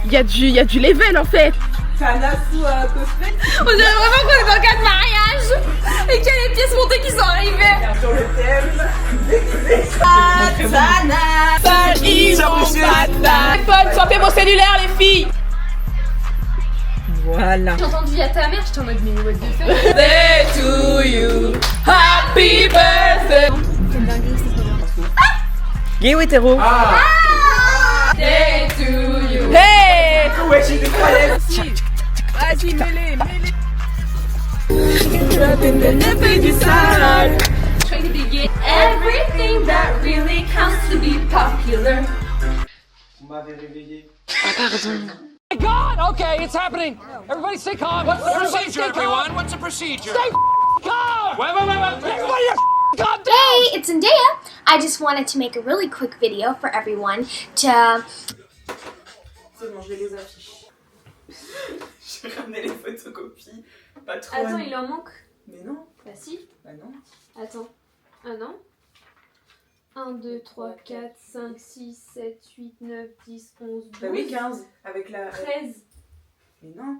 Il y a du level en fait. Tana sous cosplay. On dirait vraiment qu'on est dans le cas de mariage et qu'il y a les pièces montées qui sont arrivées. Sur le thème. Paul, sortez vos cellulaires les filles. Voilà. J'ai entendu il y a ta mère, j'étais en mode mais what the fuck. Birthday to you. Happy birthday. C'est une dinguerie, c'est trop bien. Gay ou hétéro? Birthday to you. Hey. Ouais, j'ai des toilettes. Vas-y, mets-les. Everything that really counts to be popular. Vous m'avez réveillé. God, okay, it's happening. Everybody stay calm. What's the procedure, everyone? What's the procedure? Stay calm. Wait. Everybody calm down. Hey, it's Zendaya. I just wanted to make a really quick video for everyone to... C'est bon, je vais les afficher. J'ai ramené les photocopies. Pas trop. Attends, il en manque. Mais non. Bah si. Bah non. Attends. Ah non. 1, 2, 3, 4, 5, 6, 7, 8, 9, 10, 11, 12. Bah oui, 15. Avec la. 13. Mais non.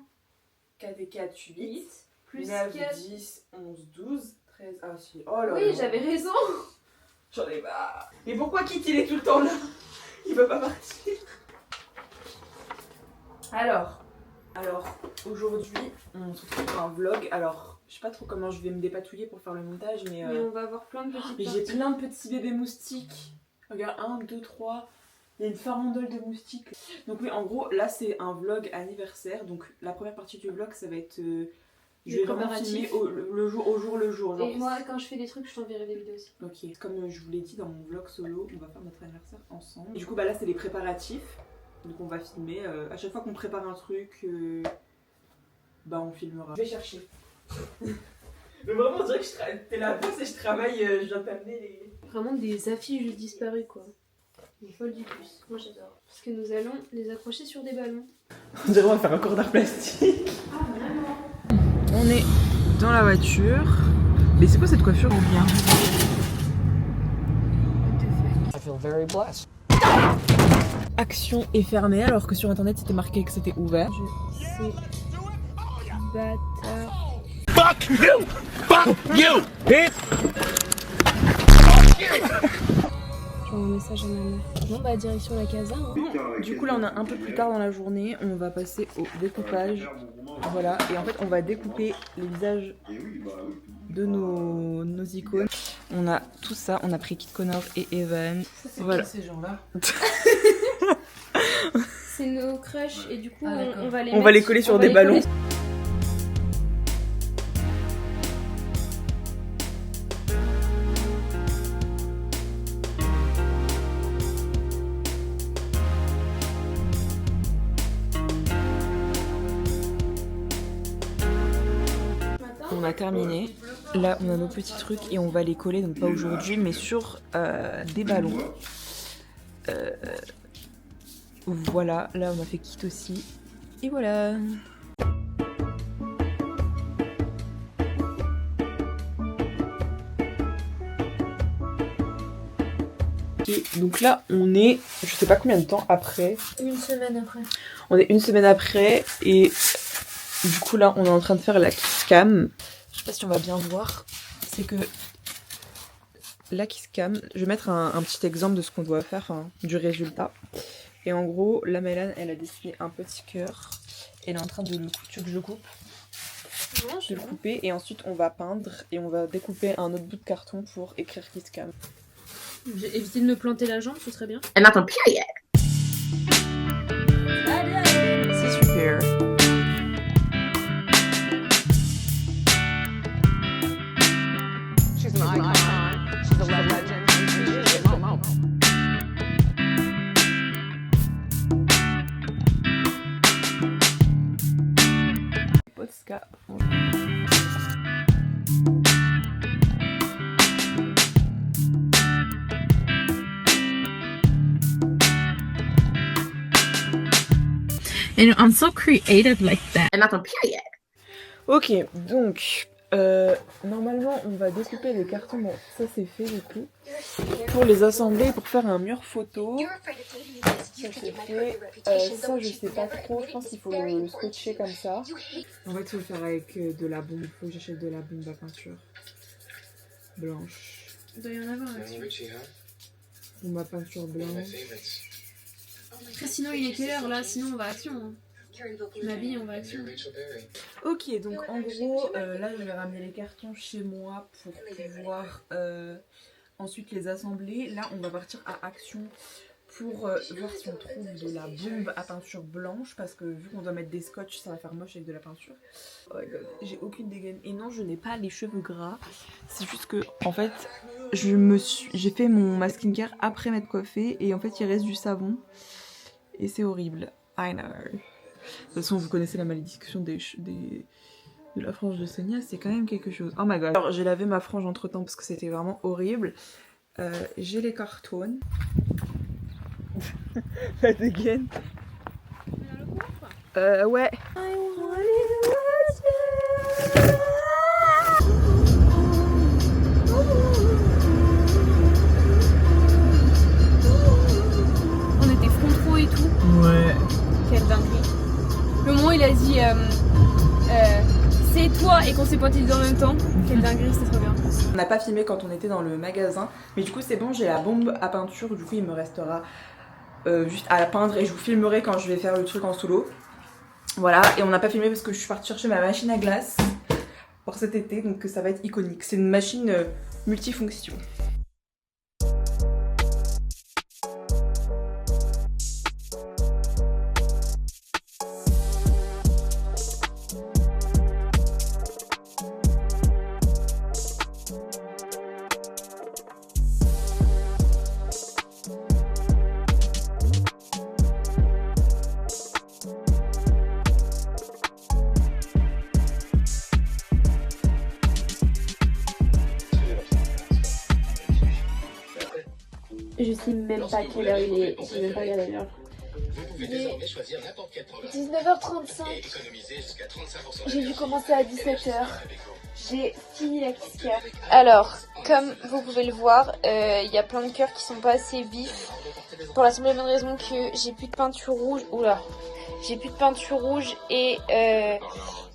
4 et 4, 8. 8. Plus 9, 4. 10, 11, 12, 13. Ah si. Oh là là. Oui, j'avais raison. J'en ai marre. Mais pourquoi Kit il est tout le temps là? Il veut pas partir. Alors, aujourd'hui, on se retrouve pour un vlog. Alors, je sais pas trop comment je vais me dépatouiller pour faire le montage, mais Mais on va avoir plein de petites j'ai parties. plein de petits bébés moustiques. Regarde, 1, 2, 3. Il y a une farandole de moustiques. Donc oui, en gros, là c'est un vlog anniversaire. Donc la première partie du vlog, ça va être... je vais vraiment filmer au jour le jour. Genre, Et moi, quand je fais des trucs, je t'enverrai des vidéos aussi. ok, comme je vous l'ai dit dans mon vlog solo, on va faire notre anniversaire ensemble. Et du coup, bah là c'est les préparatifs. Donc on va filmer. À chaque fois qu'on prépare un truc, bah on filmera. Je vais chercher. Mais vraiment, on dirait que t'es la bosse et je travaille, je dois t'amener les... Vraiment des affiches disparues quoi. Une folle du plus. Moi j'adore. Parce que nous allons les accrocher sur des ballons. On dirait qu'on va faire un corps d'art plastique. Ah vraiment? On est dans la voiture. Mais c'est quoi cette coiffure ou bien? I feel very blessed. Action est fermée alors que sur internet c'était marqué que c'était ouvert. Je sais. Bâtard. Fuck you! Fuck you! J'envoie un message à ma mère. Bon bah direction la casa hein. Du coup là on est un peu plus tard dans la journée, on va passer au découpage. Voilà, et en fait on va découper les visages de nos icônes. On a tout ça, on a pris Kit Connor et Evan. Voilà. Ces gens-là. C'est nos crushs et du coup Ah, on va les On va les coller sur des ballons. On a terminé. Là, on a nos petits trucs et on va les coller, donc pas aujourd'hui, mais sur des ballons. Voilà, là on a fait Kit aussi. Et voilà. Et donc là, on est, je sais pas combien de temps après. Une semaine après. On est une semaine après et du coup là, on est en train de faire la kiss cam. Je sais pas si on va bien voir. C'est que la kiss cam, je vais mettre un petit exemple de ce qu'on doit faire, enfin, du résultat. Et en gros, la Mélane, elle a dessiné un petit cœur. Elle est en train de le couper. Tu veux que je le coupe? Non, De le couper et ensuite on va peindre et on va découper un autre bout de carton pour écrire kiss cam. j'ai évité de me planter la jambe, ce serait bien. I'm not on period. C'est super. She's an icon. She's a legend. She's a mom. Podcast. And I'm so creative like that. I'm not on period. Ok, donc Normalement on va découper les cartons, bon ça c'est fait du coup, pour les assembler pour faire un mur photo. Ça c'est fait, ça je sais pas trop, je pense qu'il faut le scotcher comme ça. En fait il faut le faire avec de la bombe, il faut que j'achète de la bombe à peinture blanche. Il doit y en avoir là-dessus. Bombe à peinture blanche. Après, sinon, il est quelle heure là? Sinon, on va à Action. Hein. Je m'habille, on va à Action. Ok, donc en gros, là je vais ramener les cartons chez moi pour pouvoir ensuite les assembler. Là on va partir à Action pour voir si on trouve de la bombe à peinture blanche, parce que vu qu'on doit mettre des scotch ça va faire moche avec de la peinture. Oh my god, j'ai aucune dégaine. Et non, je n'ai pas les cheveux gras, c'est juste que en fait j'ai fait ma skincare après m'être coiffée et en fait il reste du savon et c'est horrible. I know. De toute façon vous connaissez la malédiction de la frange de Sonia, c'est quand même quelque chose. Oh my god. Alors j'ai lavé ma frange entre temps parce que c'était vraiment horrible. J'ai les cartons. La dégaine. Ouais. On était front trop et tout. Ouais. Quelle dinguerie. Le moment où il a dit c'est toi et qu'on s'est pointé en même temps. Quelle dinguerie, c'était trop bien. On n'a pas filmé quand on était dans le magasin, mais du coup c'est bon, j'ai la bombe à peinture, du coup il me restera juste à la peindre et je vous filmerai quand je vais faire le truc en solo. Voilà, et on n'a pas filmé parce que je suis partie chercher ma machine à glace pour cet été, donc ça va être iconique. C'est une machine multifonction. Je sais même pas quelle heure il est. Je sais même pas regardé l'heure. Vous pouvez désormais choisir n'importe quel programme. 19h35. Et économiser jusqu'à 35%. J'ai dû commencer à 17h. J'ai fini la kiss-cœur. Alors, comme vous pouvez le voir, il y a plein de cœurs qui sont pas assez vifs. Pour la simple et bonne raison que j'ai plus de peinture rouge. Oula. J'ai plus de peinture rouge et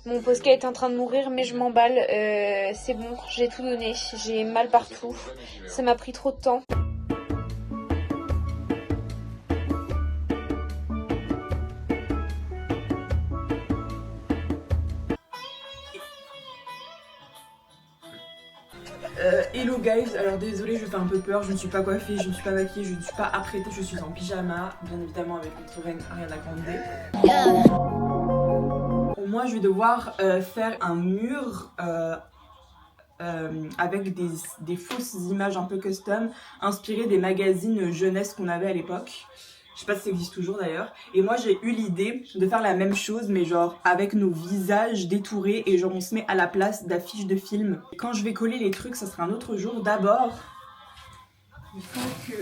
mon Posca est en train de mourir, mais je m'emballe. C'est bon, j'ai tout donné. J'ai mal partout. Ça m'a pris trop de temps. Hello guys, alors désolée je fais un peu peur, je ne suis pas coiffée, je ne suis pas maquillée, je ne suis pas apprêtée, je suis en pyjama, bien évidemment avec une touraine Ariana Grande. Moi je vais devoir faire un mur avec des fausses images un peu custom, inspirées des magazines jeunesse qu'on avait à l'époque. Je sais pas si ça existe toujours d'ailleurs. Et moi j'ai eu l'idée de faire la même chose mais genre avec nos visages détourés et genre on se met à la place d'affiches de films. Quand je vais coller les trucs ça sera un autre jour. D'abord il faut que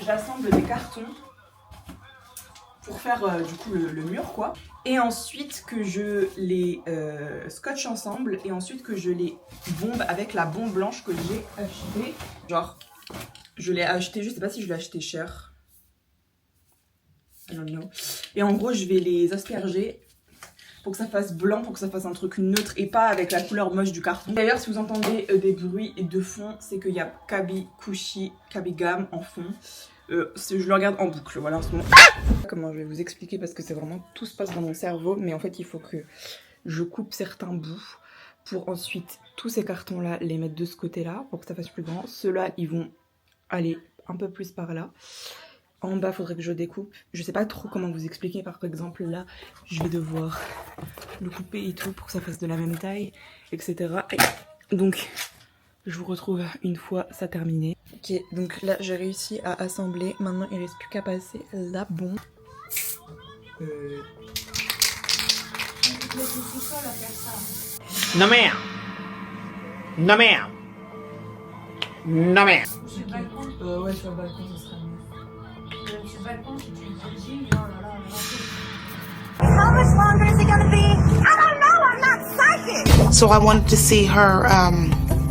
j'assemble des cartons pour faire du coup le mur quoi. Et ensuite que je les scotche ensemble et ensuite que je les bombe avec la bombe blanche que j'ai achetée. Genre je l'ai acheté, je sais pas si je l'ai acheté cher. I don't know. Et en gros je vais les asperger pour que ça fasse blanc, pour que ça fasse un truc neutre et pas avec la couleur moche du carton. D'ailleurs si vous entendez des bruits de fond, c'est qu'il y a Kaby Kushi, Kaby Gam en fond. Je le regarde en boucle, voilà en ce moment. Comment je vais vous expliquer parce que c'est vraiment tout se passe dans mon cerveau, mais en fait il faut que je coupe certains bouts pour ensuite tous ces cartons là les mettre de ce côté là pour que ça fasse plus grand. Ceux-là ils vont aller un peu plus par là. En bas, faudrait que je découpe. Je sais pas trop comment vous expliquer. Par exemple, là, je vais devoir le couper et tout pour que ça fasse de la même taille, etc. Donc, je vous retrouve une fois ça terminé. Ok, donc là, j'ai réussi à assembler. Maintenant, il reste plus qu'à passer la bombe. Non merde. Non merde. Non merde. Ouais, sur le balcon, ce sera mieux. How much longer is it gonna be? I don't know, I'm not psychic! So I wanted to see her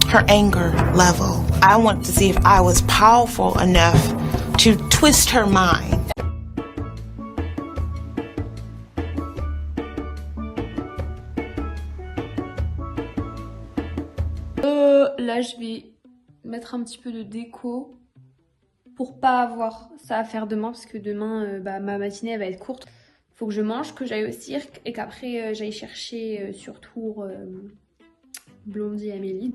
her anger level. I wanted to see if I was powerful enough to twist her mind. Là je vais mettre un petit peu de déco pour pas avoir ça à faire demain parce que demain ma matinée elle va être courte. Faut que je mange, que j'aille au cirque et qu'après j'aille chercher sur Tours Blondie et Amélie.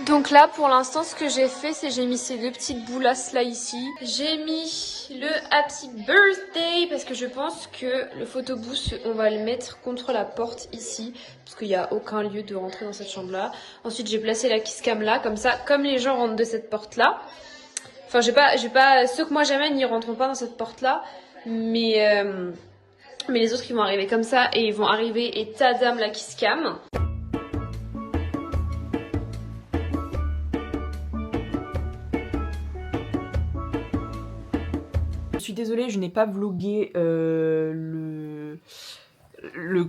Donc là pour l'instant ce que j'ai fait c'est j'ai mis ces deux petites boulasses là ici. J'ai mis le Happy Birthday parce que je pense que le photobooth on va le mettre contre la porte ici parce qu'il n'y a aucun lieu de rentrer dans cette chambre là. Ensuite j'ai placé la kisscam là comme ça, comme les gens rentrent de cette porte là. Enfin j'ai pas ceux que moi j'amène ils rentreront pas dans cette porte là mais les autres ils vont arriver comme ça et ils vont arriver et tadam la kisscam. Je suis désolée, je n'ai pas vlogué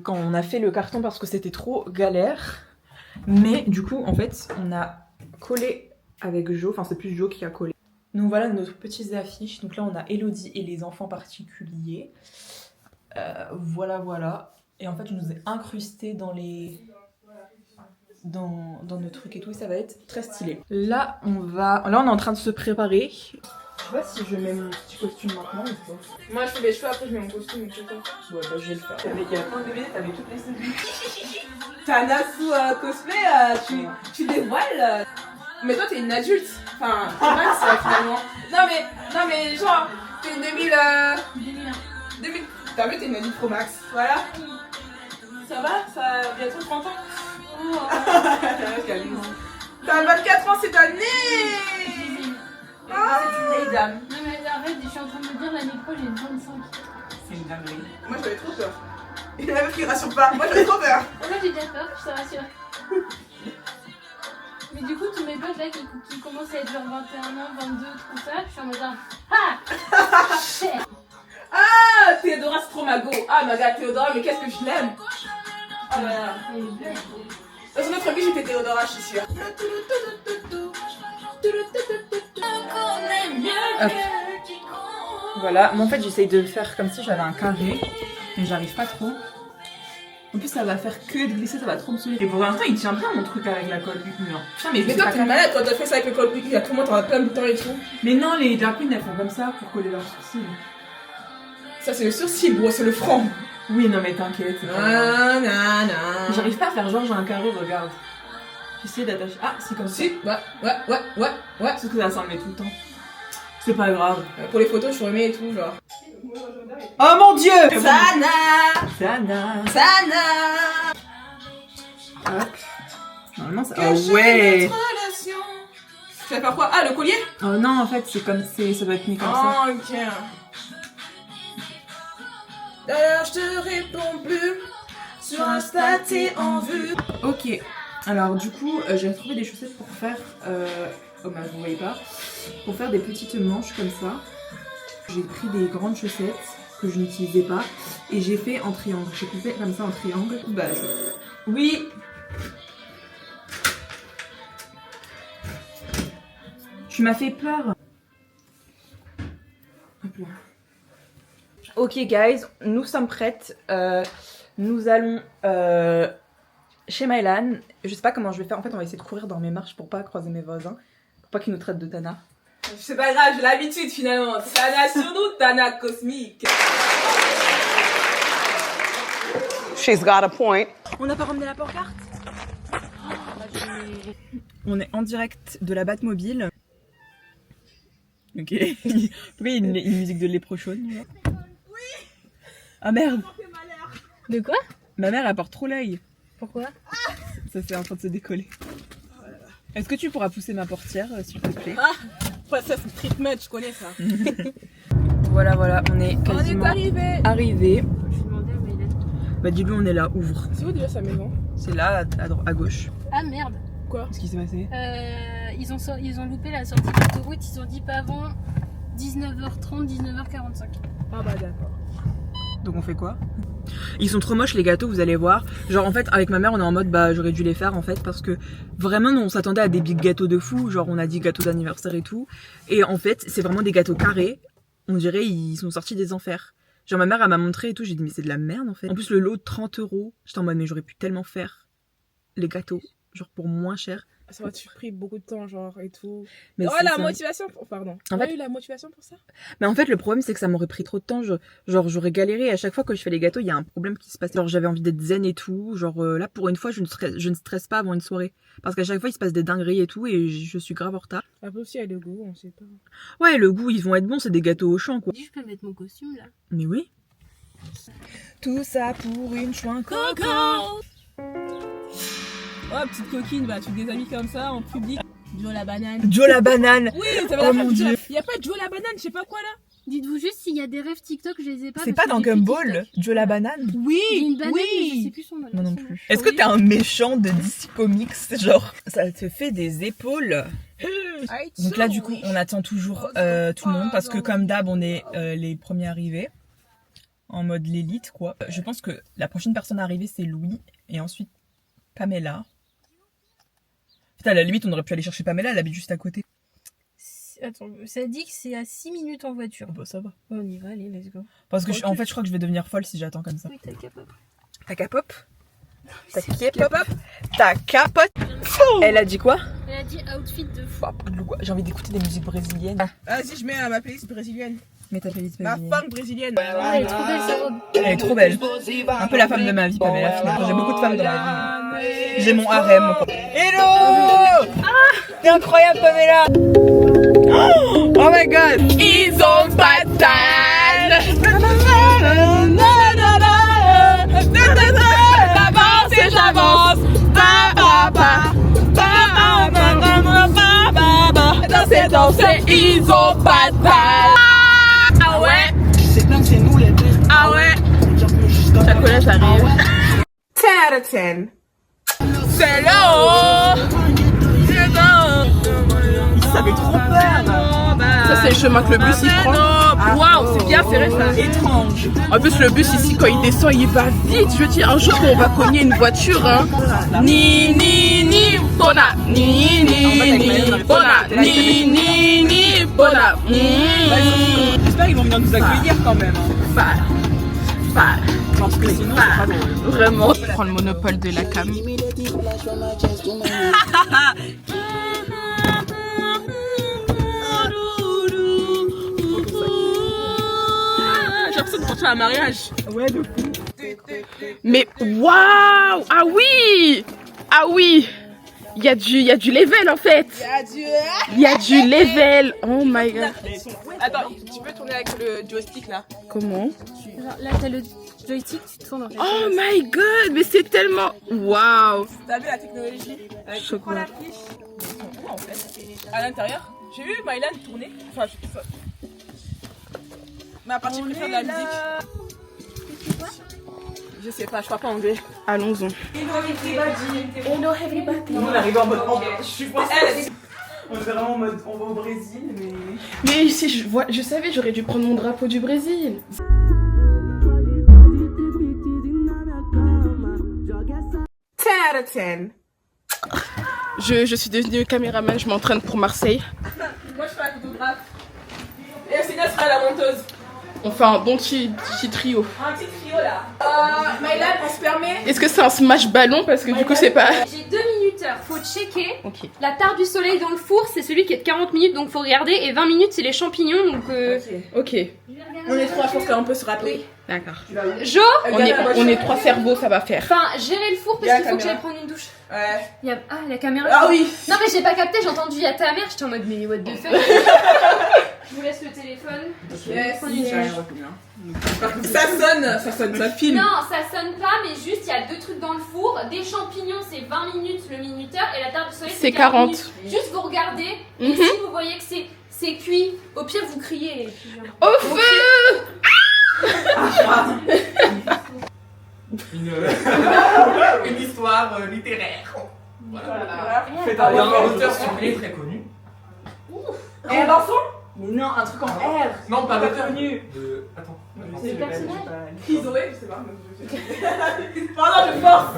quand on a fait le carton parce que c'était trop galère. Mais du coup, en fait, on a collé avec Jo, enfin c'est plus Jo qui a collé. Donc voilà nos petites affiches. Donc là, on a Elodie et les enfants particuliers. Voilà. Et en fait, je nous ai incrusté dans nos trucs et tout, et ça va être très stylé. Là, on est en train de se préparer. Je sais pas si je mets mon petit costume maintenant ou pas. Moi je fais les cheveux, après je mets mon costume et tout. Ouais, bah je vais le faire. Il y a plein de bébés, t'avais toutes les saisons. Tana sous cosplay, tu dévoiles. Mais toi t'es une adulte. Enfin, t'es max finalement. Non mais genre, t'es une 2000. T'as vu, t'es une adulte pro max. Voilà. Ça va? Ça a bientôt 30 ans? T'as 24 ans cette année! Ah, c'est une vieille dame. Non mais arrête, je suis en train de me dire l'année pro j'ai 25. C'est une dinguerie. Moi j'avais trop peur. Il y en a même qui rassure pas. Moi j'avais trop peur. Moi j'ai déjà peur, je te rassure. Mais du coup tous mes potes là qui commencent à être genre 21 ans, 22, tout ça, je suis en mode Ah Théodora c'est trop ma go. Ah ma gars Théodora mais qu'est-ce que je l'aime. Oh là là. Dans une autre vie j'étais Théodora je suis sûre. Hop. Voilà, moi en fait j'essaye de le faire comme si j'avais un carré, mais j'arrive pas trop. En plus ça va faire que de glisser, ça va trop me saouler. Et pour l'instant il tient bien mon truc avec la colle non. Putain mais toi t'es malade quand t'as fait ça avec le col pique, il y a tout le monde, t'en as plein de boutons et tout. Mais non, les drag queens elles font comme ça pour coller leurs sourcils. Ça c'est le sourcil bro, c'est le front. Oui non mais t'inquiète. J'arrive pas à faire genre j'ai un carré, regarde. J'essaie d'attacher. Ah c'est comme ça. Si, ouais. Parce que ça s'en met tout le temps. C'est pas grave. Pour les photos je remets et tout genre. Oh mon dieu! Sana. Hop. Normalement ça. Oh ouais! Tu vas faire quoi? Ah le collier? Oh non en fait c'est comme ça doit être mis comme ça. Oh ok. D'ailleurs je te réponds plus. Sur Insta t'es en vue. Ok. Alors du coup j'ai retrouvé des chaussettes pour faire. Oh bah vous voyez pas. Pour faire des petites manches comme ça. J'ai pris des grandes chaussettes que je n'utilisais pas et j'ai fait en triangle. J'ai coupé comme ça en triangle. Bah oui. Tu m'as fait peur. Hop là. Ok guys, nous sommes prêtes. Nous allons chez Mylan. Je sais pas comment je vais faire. En fait on va essayer de courir dans mes marches pour pas croiser mes voisins. Pour pas qu'ils nous traitent de Tana. C'est pas grave, j'ai l'habitude finalement. Tana sur nous, Tana cosmique. She's got a point. On n'a pas ramené la pancarte. On est en direct de la Batmobile. Ok. Pourquoi il y a une musique de léprochaune? Oui. Ah merde. De quoi? Ma mère elle porte trop l'œil. Pourquoi? Ça c'est en train de se décoller. Est-ce que tu pourras pousser ma portière s'il te plaît? Ah, ça c'est street match, je connais ça. Voilà, on est quasiment arrivé. arrivé. Je vais demander à Maëlène. Bah dis-lui on est là, ouvre. C'est où déjà sa maison? C'est là, à gauche. Ah merde. Qu'est-ce qui s'est passé? Ils ont loupé la sortie d'autoroute, ils ont dit pas avant 19h30, 19h45. Ah bah d'accord. Donc on fait quoi? Ils sont trop moches les gâteaux, vous allez voir. Genre en fait avec ma mère on est en mode bah j'aurais dû les faire en fait parce que vraiment on s'attendait à des big gâteaux de fou. Genre on a dit gâteaux d'anniversaire et tout. Et en fait c'est vraiment des gâteaux carrés. On dirait ils sont sortis des enfers. Genre ma mère elle m'a montré et tout, j'ai dit mais c'est de la merde en fait. En plus le lot de 30 €, j'étais en mode mais j'aurais pu tellement faire les gâteaux. Genre pour moins cher. Ça m'a-tu pris beaucoup de temps, genre, et tout. Mais Oh, c'est la ça. motivation pour... Pardon. En fait- eu la motivation pour ça? Mais en fait, le problème, c'est que ça m'aurait pris trop de temps. Genre, j'aurais galéré. À chaque fois que je fais les gâteaux, il y a un problème qui se passe. Genre, j'avais envie d'être zen et tout. Genre, là, pour une fois, je ne stresse pas avant une soirée. Parce qu'à chaque fois, il se passe des dingueries et tout. Et je suis grave en retard. Après aussi, il y a le goût, on sait pas. Ouais, le goût, ils vont être bons. C'est des gâteaux au champ, quoi. Dis, je peux mettre mon costume là. Mais oui. Tout ça pour une chouin coco. Oh, petite coquine, bah, tu des amis comme ça, en public. Joe la banane. Joe la banane. Oui, ça va Oh la mon faire Dieu. Il y a pas Joe la banane, je sais pas quoi là. Dites-vous juste s'il y a des rêves TikTok, je les ai pas. C'est parce pas que dans j'ai plus Gumball, TikTok. Joe la banane? Oui, Il y a une banane, mais je sais plus son nom. Moi non plus. Est-ce que t'es un méchant de DC Comics? Genre, ça te fait des épaules. Donc là, du coup, on attend toujours tout le monde parce que comme d'hab, on est les premiers arrivés. En mode l'élite, quoi. Je pense que la prochaine personne à arriver, c'est Louis. Et ensuite, Pamela. Putain, à la limite, on aurait pu aller chercher Pamela, elle habite juste à côté. Attends, ça dit que c'est à 6 minutes en voiture. Oh, bah ça va. On y va, allez, let's go. Parce que en fait, je crois que je vais devenir folle si j'attends comme ça. Oui, t'as le capop. Ta capote? Ta capote? Ta capote? Elle a dit quoi? Elle a dit outfit de fou. J'ai envie d'écouter des musiques brésiliennes. Vas-y, je mets ma playlist brésilienne. Mais ta playlist Ma brésilienne. femme brésilienne. Elle est trop belle sa robe. Elle est trop belle. Un peu la femme de ma vie, Pamela, finalement. J'ai beaucoup de femmes dans ma vie. J'ai mon harem. Hello! C'est incroyable, Pamela! Oh my god! Ils ont pas de taille! J'avance et j'avance! Danser, danser, ils ont pas de taille! Ah ouais? C'est nous les deux. Ah ouais? Chocolat, j'arrive. 10 out of 10. C'est là! Ça fait trop peur! Ça, c'est le chemin que le bus il prend. Waouh, c'est bien serré ça. Étrange. En plus, le bus ici, quand il descend, il va vite. Je veux dire, un jour, on va cogner une voiture. Hein. Ni, bona. Ni, bona. Ni, bona. J'espère qu'ils vont venir nous accueillir quand même. Parce que sinon, c'est pas drôle. Vraiment. Je prends le monopole de la cam. J'ai l'impression de partir à un mariage. Ouais, de fou. Mais waouh! Ah oui! Ah oui! Il y a du level en fait! Il y a du level! Oh my god! Attends, tu peux tourner avec le joystick là? Comment? Genre, là, t'as le joystick, tu tournes en fait. Oh my god! Mais c'est tellement. Waouh! T'as vu la technologie? Chocolat. En fait, à l'intérieur, j'ai vu Mylan tourner. Enfin, je sais pas. Ma partie préférée de la musique. Je sais pas, je parle pas anglais. Allons-y. Nous on arrive en mode. Je suis française. On est vraiment en mode. On va au Brésil, mais. Mais ici, je savais, j'aurais dû prendre mon drapeau du Brésil. Je suis devenue caméraman, je m'entraîne pour Marseille. Moi je fais la photographe. Et Océlia sera la monteuse. On fait un bon petit trio. Un petit trio là. Mylan, on se permet. Est-ce que c'est un smash ballon? Parce que du coup, c'est pas. J'ai 2 minutes, faut checker. Ok. La tarte du soleil dans le four, c'est celui qui est de 40 minutes, donc faut regarder. Et 20 minutes, c'est les champignons, donc. Ok. On est trois, je pense qu'on peut se rappeler. D'accord. Jo, On est 3 cerveaux, ça va faire. enfin, gérer le four Y a parce la qu'il faut que caméra. j'aille prendre une douche. Ouais. Ah, la caméra. Ah oui. Non, mais j'ai pas capté, j'ai entendu y'a ta mère, j'étais en mode, mais what the fuck. Je vous laisse le téléphone. Yes, Prenez une yes. douche. Ça sonne, ça filme. Non, ça sonne pas, mais juste il y a 2 trucs dans le four. Des champignons, c'est 20 minutes le minuteur, et la tarte de soleil, C'est 40. minutes. Juste vous regardez, et Mhm. si vous voyez que c'est cuit, au pire vous criez. Et puis, genre. Au feu! Une histoire littéraire. Voilà. Faites Il y a un un auteur anglais très connu. Un garçon? Mais non, un truc en R. Non, pas Pas l'auteur. connu. Attends. C'est le personnage. Isolé, je sais pas. Pardon, je force.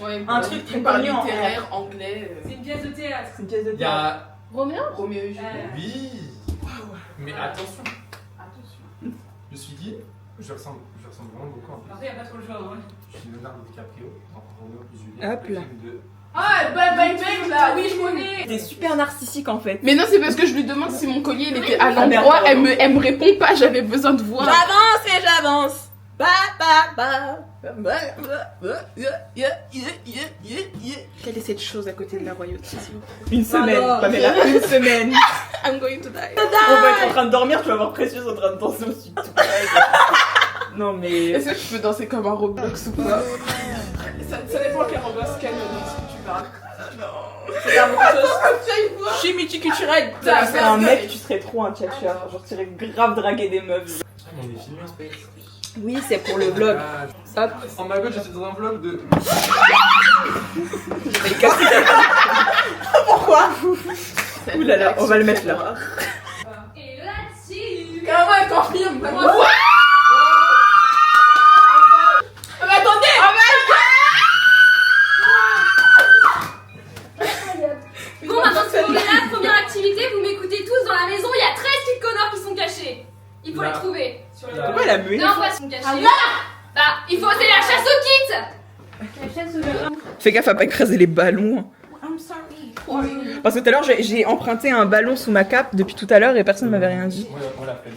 Ouais, Un truc très par connu en littéraire, anglais. C'est une pièce de théâtre. C'est une pièce de Il y a. Roméo? Roméo et Juliette. Oui. Mais attention. Je suis Guy. Je ressemble vraiment beaucoup en plus. Après, y a pas trop le choix, ouais. Je suis Leonardo DiCaprio. Dans Roméo plus Juliette. Hop là. Film de- Ah, bye bye bang là, oui, je connais. T'es super narcissique en fait. Mais non, c'est parce que je lui demande si mon collier il était à Ah, l'endroit, merde, elle me répond pas, j'avais besoin de voir. J'avance et j'avance. Quelle est cette chose à côté de la royauté, s'il vous plaît? Une semaine, Pamela, une semaine. I'm going to die. On va être en train de dormir, tu vas voir Précieuse en train de danser aussi. Non mais... Est-ce que tu peux danser comme un Roblox ou pas? Ça dépend quel Roblox quel dans ce que tu parles. C'est pas beaucoup de choses. Je suis multiculturelle. T'as C'est un mec, tu serais trop un tchatcheur. Genre, tu irais grave draguer des meufs. Ah, mais on est filmé en fait. Oui, c'est pour le vlog. Ah, oh my god, j'étais dans un vlog de. Pourquoi? Ouh là là, on va le mettre là. Et là-dessus. Carrément, elle confirme. Mais attendez! Bon, maintenant que vous là, première activité, vous m'écoutez tous dans la maison, il y a 13 petites connards qui sont cachés. Il faut Là. les trouver. Pourquoi elle a mué? Non, pas ils sont cachés. Bah, il faut, c'est la chasse au kit. La chasse au kit. Fais gaffe à pas écraser les ballons. I'm sorry. Parce que tout à l'heure, j'ai emprunté un ballon sous ma cape depuis tout à l'heure et personne m'avait rien dit. Ouais, on l'a fait.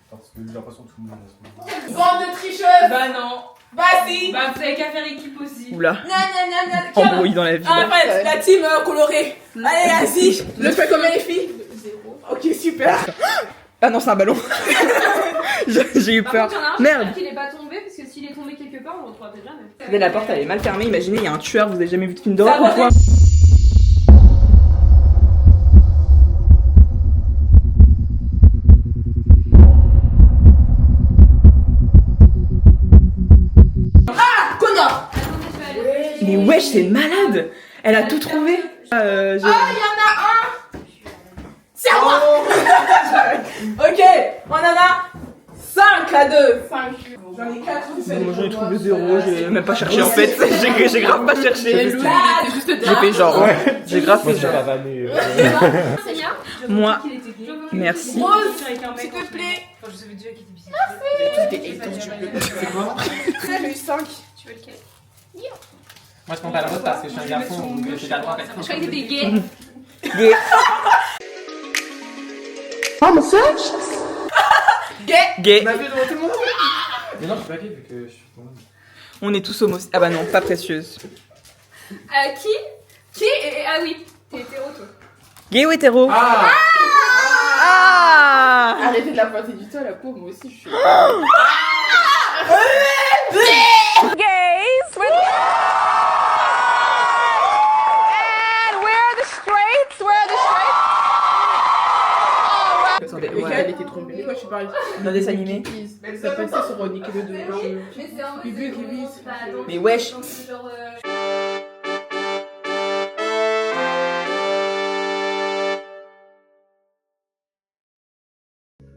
Parce que j'ai l'impression que tout le monde a ce Bande de tricheuses! Bah non. Bah si! Bah vous avez qu'à faire équipe aussi. Oula, Tiens, embrouille dans la vie. en fait, la team colorée. Allez, vas-y! Le fais comme les filles? 0. Ok, super. Ah non, c'est un ballon. J'ai eu Par peur. contre, il y en a un, Merde. j'espère qu'il est pas tombé, parce que s'il est tombé quelque part, on le retrouvera peut-être jamais. Mais la porte elle est mal fermée, imaginez, il y a un tueur, vous avez jamais vu de film d'horreur ou quoi? Connard! Mais wesh, c'est une malade! Elle a tout trouvé! Il y en a un! C'est à moi! Ok, on en a 5 à 2. 5. J'en ai 4. Moi j'en ai trouvé 0, j'ai même pas cherché en fait. J'ai grave pas cherché. Louis, il était juste J'ai derrière. fait genre. Ouais. J'ai grave fait genre. vanné. Seigneur, Moi, merci. Rose, s'il te plaît. Enfin, je savais déjà qu'il était bisexuel. C'est quoi? J'ai eu 5. tu veux lequel? Moi je prends pas la rose parce que je suis un garçon, donc j'ai la droite à Je croyais que t'étais gay. Gay. Gay. Ma vie devant tout le monde. Mais non, je suis pas gay vu que je suis ton homme. On est tous homos. Ah bah non, pas précieuse. Qui ah oui, t'es hétéro toi. Gay ou hétéro? Ah! Ah! Arrêtez de la pointer du doigt, la pauvre, moi aussi je suis. Attendez, Mais ouais. elle était trompée. Moi je suis pareil. Dans des animés. Ça passait sur Nickelodeon. Mais c'est un peu. Bibi, Bibi, Mais wesh. Genre,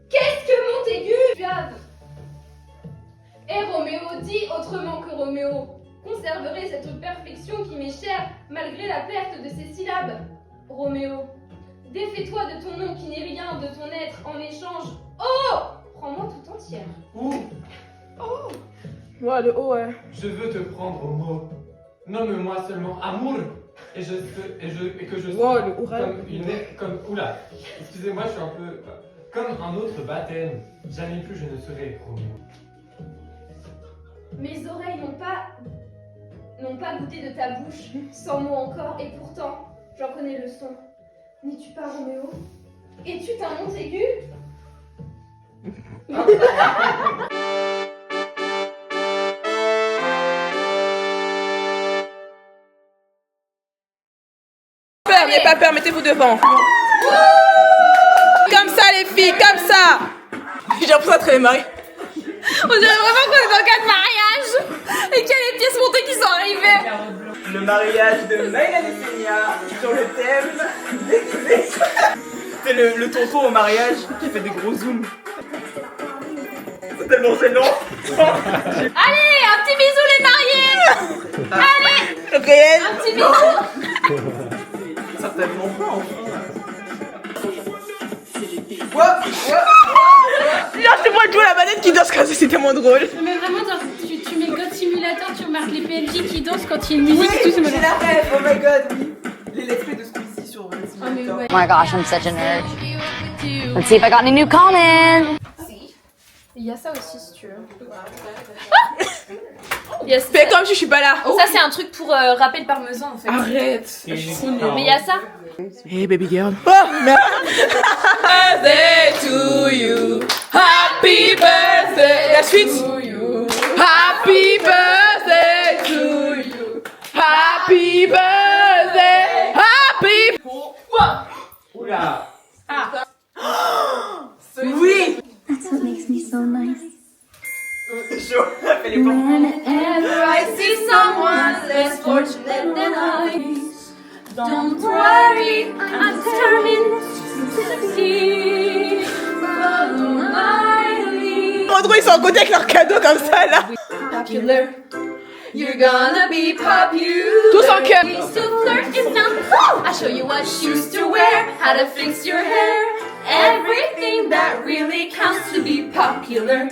Qu'est-ce que Montaigu suave? Et Roméo dit autrement que Roméo conserverait cette perfection qui m'est chère malgré la perte de ses syllabes. Roméo, défais-toi de ton nom qui n'est rien de ton être en échange. Oh! Prends-moi tout entière. Ouais, le haut, ouais. Je veux te prendre au mot. Nomme-moi seulement amour et que je Wow, sois le oral. oula. Excusez-moi, je suis un peu comme un autre baptême. Jamais plus je ne serai Roméo. Mes oreilles n'ont pas goûté de ta bouche, sans mot encore, et pourtant, j'en connais le son. N'es-tu pas Roméo? Es-tu un Montaigu? Peur, n'ayez pas peur, mettez-vous devant. Comme ça les filles, comme ça. J'ai l'impression d'être les maris. On dirait vraiment qu'on est dans 4 mariages et qu'il y a les pièces montées qui sont arrivées. Le mariage de Maëla et Senia sur le thème déguisé. C'est le tonton au mariage qui fait des gros zooms. C'est tellement gênant. Allez, un petit bisou les mariés. Allez, Réel. un petit bisou. Certainement pas enfin. Genre c'est moi de jouer la manette qui danse comme ça, c'est tellement drôle. Mais vraiment, genre, tu mets God Simulator, tu remarques les PNJ qui dansent quand il y a une musique, tout ça. J'ai la rêve, oh my god, oui. Les let's play de ce coup-ci sur le simulator. ouais. Oh my gosh, I'm such a nerd. Let's see if I got any new comments. Il y a ça aussi si tu veux. Fais comme si je suis pas là. Ça c'est un truc pour râper le parmesan en fait. Arrête. Mais il y a ça. Hey baby girl. Oh merde. Birthday to you. Happy birthday. La suite. Happy birthday to you. Happy birthday. Happy. Oula. Oui. That's what makes me so nice. C'est chaud, elle fait les bons. Whenever I see someone less fortunate than I, don't worry, I'm determined to succeed. Follow my lead. Mon drôle, ils sont en côté avec leurs cadeaux comme ça là. Popular. You're gonna be popular. Tous en cœur. Ways to flirt is not cool. I'll show you what shoes to wear, how to fix your hair. Everything that really counts to be popular.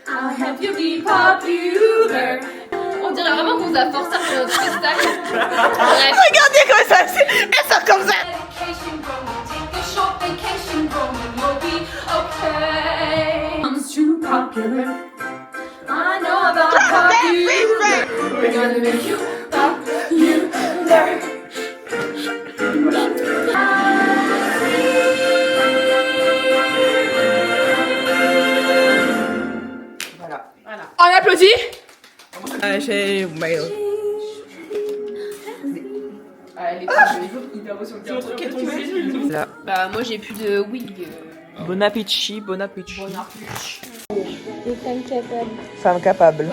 I'll help you be popular. On dirait vraiment qu'on vous a forcé à faire notre spectacle. Bref. Regardez comme ça, elle sort comme ça. Vacation, go, take a short vacation, go, and you'll be okay. Comes to popular. I know about popular. We're gonna make you popular. On applaudit. J'ai mail. Là. Bah moi j'ai plus de wig. Bon appétit, bon appétit. Des femmes capables. Femme capable.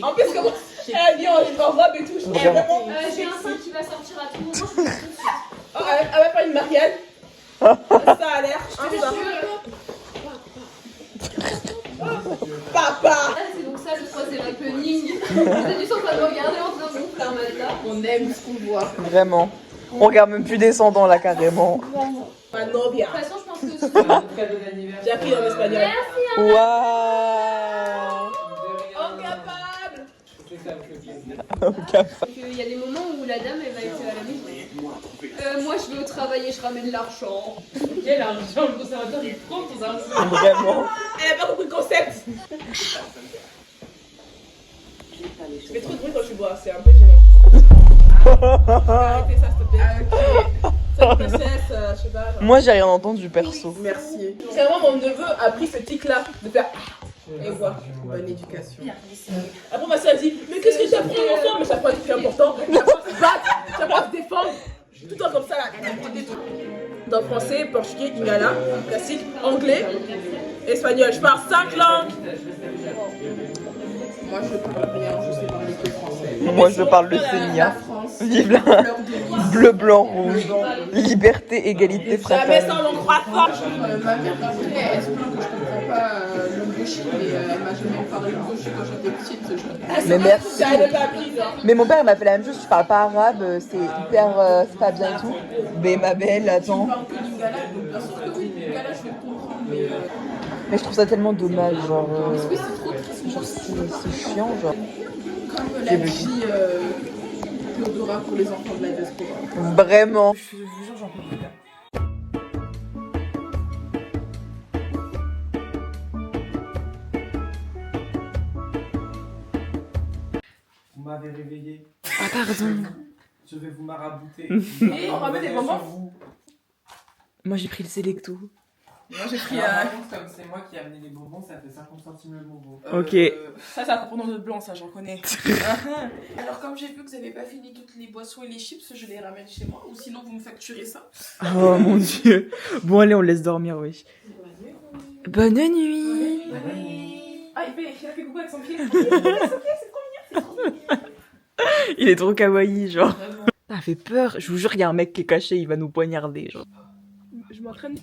En plus, comment elle vient en robe et tout. J'ai un sein qui va sortir à tout moment. Elle va faire une mariade. Ça a l'air. Papa. C'est donc ça le troisième happening. Vous êtes juste en train de regarder en train de gonfler un matelas. On aime ce qu'on voit. Vraiment. On regarde même plus descendant là carrément. Maintenant bien. De toute façon je pense que J'ai appris en espagnol. merci hein. Waouh. Incapable. Il y a des moments où la dame elle va être à la maison. Moi je vais au travail et je ramène l'argent. Quel argent, le conservateur il prend ton argent. Vraiment. Elle a pas compris le concept. Je fais trop de bruit quand je bois, c'est un peu gênant. Arrêtez ça s'il te plaît. C'est une princesse, je sais pas. Genre. Moi j'ai rien entendu perso. Merci. C'est vraiment mon neveu a pris ce tic là de faire. Et voilà, bonne éducation. Après ma soeur elle dit, mais qu'est-ce que t'apprends à l'enfant? Mais ça prend un truc important. Ça prend à se battre, ça prend à se défendre. Tout le temps comme ça là. Dans français, portugais, lingala, classique, anglais, espagnol. Je parle 5 langues. Moi je parle rien, je sais parler que français. Moi je parle le Senia. Vive la bleu, blanc, rouge. Liberté, égalité, Jamais fraternité. sans mon croissant. Ma mère disait, elle se plaint que je comprends pas le gauchi, mais elle m'a jamais parlé le gauchi quand j'étais petite. Mais merci. Ça elle pas appris, genre. Mais mon père il m'a fait la même chose, tu parles pas arabe, c'est hyper, c'est pas bien et tout. Mais ma belle, attends. Je parle que lingala, donc bien sûr que oui, lingala je vais comprendre, mais Mais je trouve ça tellement dommage, genre. parce que c'est trop triste. Genre c'est chiant, genre. Comme la vie Théodora pour les enfants de la diaspora. Vraiment. Je vous jure, j'en peux plus là. Vous m'avez réveillé. Ah pardon. Je vais vous marabouter. On ramène des bonbons. Moi j'ai pris le Selecto. Moi j'ai pris. Par contre, comme c'est moi qui ai amené les bonbons, ça fait 50 centimes le bonbon. Ok. Ça va pour notre blanc, ça j'en connais. Alors comme j'ai vu que vous avez pas fini toutes les boissons et les chips, je les ramène chez moi. Ou sinon vous me facturez ça. Oh mon dieu. Bon allez, on laisse dormir, oui. Bonne nuit. Ah, il a fait coucou avec son pied. Il est trop kawaii, genre. Ça fait peur. Je vous jure, il y a un mec qui est caché, il va nous poignarder, genre. Je m'entraîne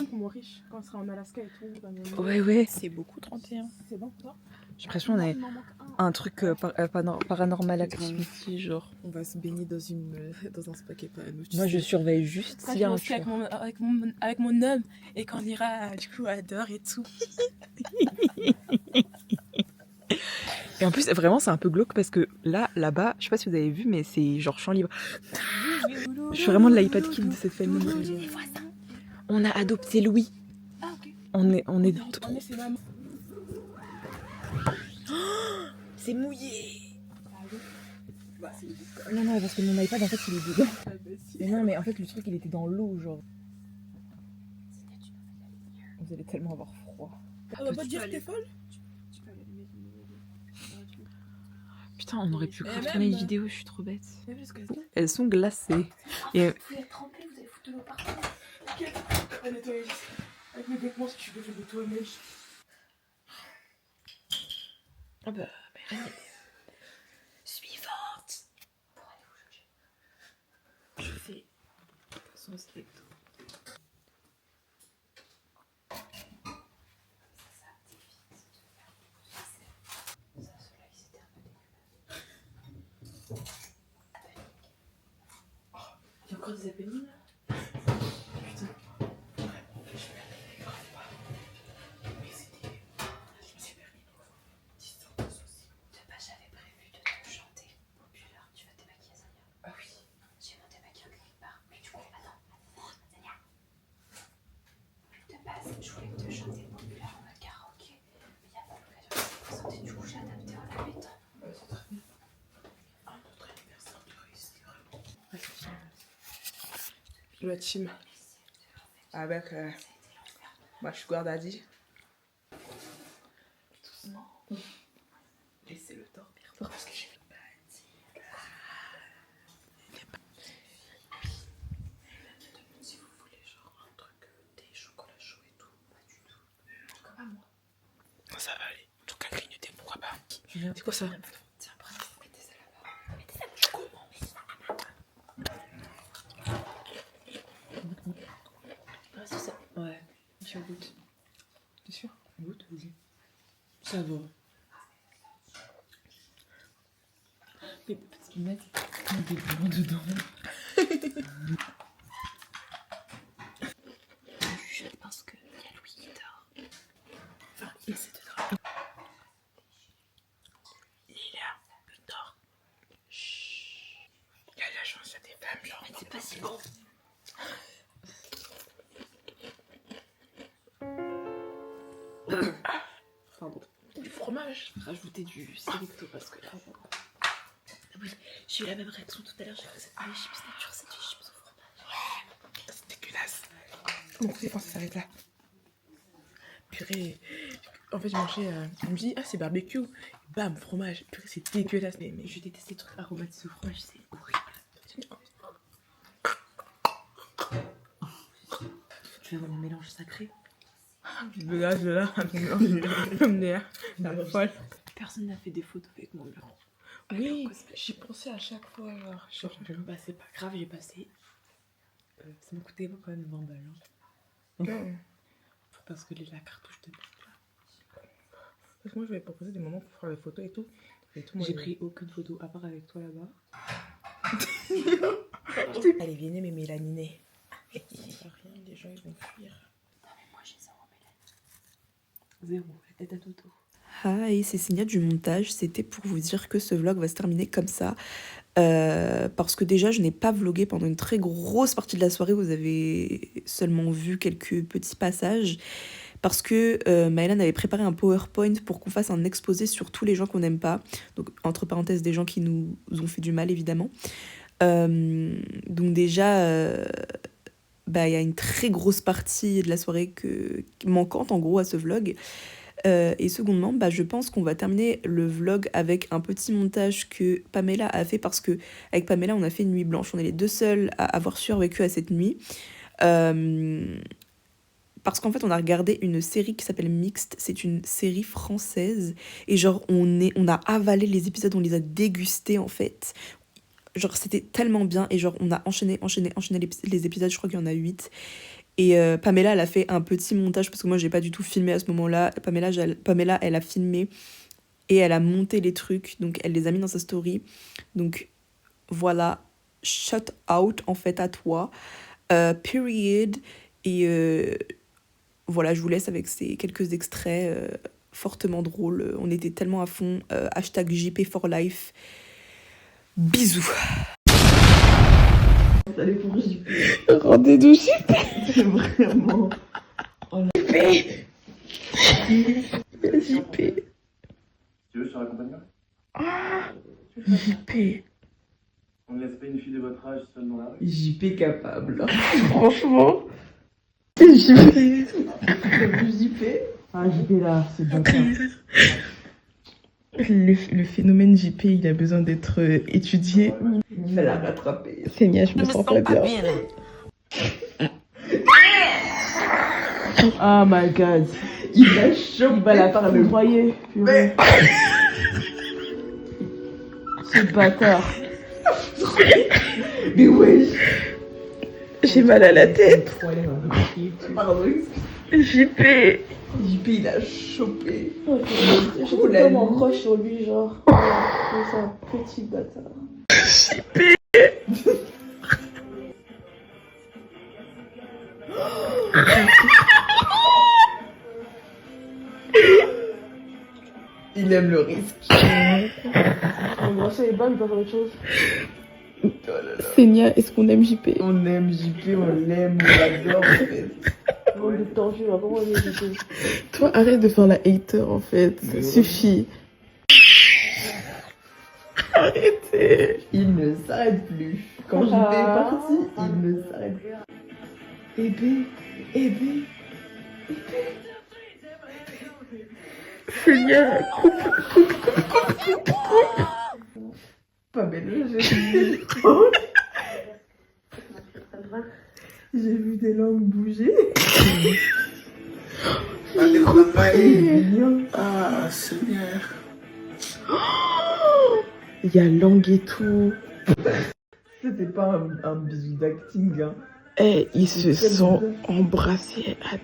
pour mon riche quand on sera en Alaska et tout. Ouais. C'est beaucoup 31. C'est bon pour toi? J'ai l'impression qu'on a un truc paranormal activity, genre. On va se baigner dans un spa qui est pas à nous. Moi, je surveille juste Quand s'il y a un je avec mon homme et qu'on ira du coup à Dor et tout. Et en plus, vraiment, c'est un peu glauque parce que là-bas, je sais pas si vous avez vu, mais c'est genre champ libre. Je suis vraiment de l'iPad kid de cette famille. On a adopté Louis. Ah, ok. On est trop... C'est maman. C'est mouillé. Non, parce que mon iPad, en fait, il est dedans. Mais non, mais en fait, le truc, il était dans l'eau, genre. Vous allez tellement avoir froid. On va pas te dire que t'es folle? Putain, on aurait pu tourner une vidéo, je suis trop bête. Elles sont glacées. Et... Vous allez tremper, vous allez foutre de l'eau partout. Ok, on va nettoyer. Avec mes vêtements, si tu veux, je vais nettoyer. Ah bah, Suivante. je fais son stiletto. Il y a encore des happenings là? Putain. Mais c'était... Je me suis permis une fois. Distance aussi. De base, j'avais prévu de te chanter populaire. Tu vas te démaquiller, Zania. Ah oui. J'ai mon démaquilleur quelque part. Mais du coup, attends. Zania. De base, je voulais te chanter populaire en mode karaoké. Mais il n'y a pas l'occasion de te présenter. Du coup, j'ai adapté en la mettant. C'est très bien. Un autre anniversaire de réussir. Le team. Avec ma sugar daddy. Doucement. Laissez-le dormir parce que j'ai pas dit. Si vous voulez genre un truc, des chocolats chauds et tout, pas du tout. Comme à moi. Ça va aller. En tout cas, grignoter, pourquoi pas? C'est quoi ça? Tiens, prenez, mettez ça là-bas. Mettez ça là. Ah, c'est ça. Ouais. Je goûte. T'es sûr? Goûte, vas-y. Ça va. Mais parce qu'ils mettent des blancs dedans. Je chuchote parce qu'il y a Louis qui dort. Enfin, il essaie de dormir. Lilia, dors. Chut. Il y a la chance, il y a des femmes, genre. Mais c'est pas si bon. Pardon. Du fromage. Rajouter du selecto parce que là. Oui, j'ai eu la même réaction tout à l'heure. J'ai cru que c'était des chips nature, c'est des chips au fromage. C'est dégueulasse. Mon coup, ça s'arrête là. Purée. En fait, j'ai mangé. On me dit, ah, c'est barbecue. Bam, fromage. Purée, c'est dégueulasse. Mais Je déteste les trucs aromatisés au fromage, c'est horrible. Tu veux voir mon mélange sacré? le gaz de là, comme des la folle. Personne n'a fait des photos avec mon bureau. Oui, j'y pensais à chaque fois. Alors, Bah, c'est pas grave, j'ai passé. Ça m'a coûté quand même 20 balles. Ouais. Parce que la cartouche de là. Parce que moi, je vais proposer des moments pour faire des photos et tout. J'ai pris aucune photo à part avec toi là-bas. Allez, venez, mais mélaninez. Rien, les gens ils vont fuir. Non, mais moi j'ai zéro mélanie. Zéro, la tête à Toto. Hi, c'est Signa du montage. C'était pour vous dire que ce vlog va se terminer comme ça. Parce que déjà, je n'ai pas vlogué pendant une très grosse partie de la soirée. Vous avez seulement vu quelques petits passages. Parce que Maëlan avait préparé un PowerPoint pour qu'on fasse un exposé sur tous les gens qu'on n'aime pas. Donc, entre parenthèses, des gens qui nous ont fait du mal, évidemment. Donc déjà... bah, y a une très grosse partie de la soirée manquante en gros à ce vlog. Et secondement, bah, je pense qu'on va terminer le vlog avec un petit montage que Pamela a fait, parce que avec Pamela on a fait une nuit blanche, on est les deux seuls à avoir survécu à cette nuit. Parce qu'en fait on a regardé une série qui s'appelle Mixed, c'est une série française, et genre on a avalé les épisodes, on les a dégustés en fait. Genre c'était tellement bien, et genre on a enchaîné les épisodes, je crois qu'il y en a 8. Et Pamela elle a fait un petit montage, parce que moi j'ai pas du tout filmé à ce moment-là. Pamela elle a filmé et elle a monté les trucs, donc elle les a mis dans sa story. Donc voilà, shout out en fait à toi, period. Et voilà, je vous laisse avec ces quelques extraits fortement drôles. On était tellement à fond, hashtag JP for life. Bisous. Allez pour JP. Rendez-nous JP. C'est vraiment... JP. JP. Tu veux, je te raccompagne pas? Ah, JP. On ne laisse pas une fille de votre âge seule dans la rue? JP capable. Franchement. C'est JP. JP. Ah, JP là, c'est bâtard. Le phénomène JP, il a besoin d'être étudié. Il va la rattraper. Seigneur, je me sens pas bien. Oh my god. Il va chaud, il va la faire le foyer. Mais... Ce bâtard. Mais wesh. J'ai mal à la tête. Pardon. JP. JP, il a chopé. Je suis tellement proche sur lui, genre. C'est un petit bâtard. JP. Il aime le risque. Embrasser les balles, il va faire autre chose. Seigneur, est-ce qu'on aime JP? On aime JP, on l'aime, on l'adore en fait. Bande de tortue, là, comment on est JP? Toi, arrête de faire la hater en fait, ça suffit. Arrêtez. Il ne s'arrête plus. Quand JP est parti, il ne s'arrête plus. Ébé. Seigneur, coupe. Pamela, j'ai vu des langues bouger. Ah, Seigneur. Il y a langue et tout. C'était pas un bisou d'acting, hein. Eh, ils se sont embrassés à